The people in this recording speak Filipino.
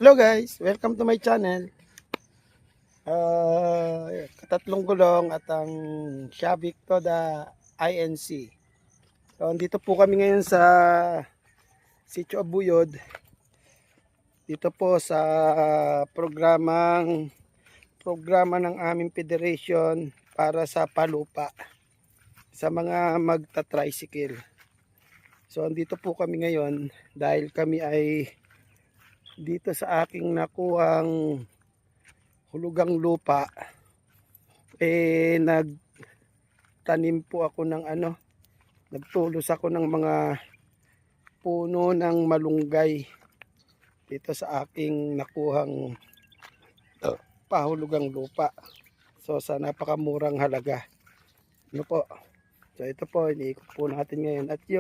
Hello guys, welcome to my channel. Katatlong gulong at ang Shabik Toda INC. So, andito po kami ngayon sa Sitio Abuyod. Dito po sa programa ng aming federation para sa palupa sa mga magta-tricycle. So, andito po kami ngayon dahil kami ay dito sa aking nakuhang hulugang lupa nagtanim po ako ng nagtulos ako ng mga puno ng malunggay dito sa aking nakuhang pahulugang lupa. So sa napakamurang halaga. So ito po, iniikot po natin ngayon at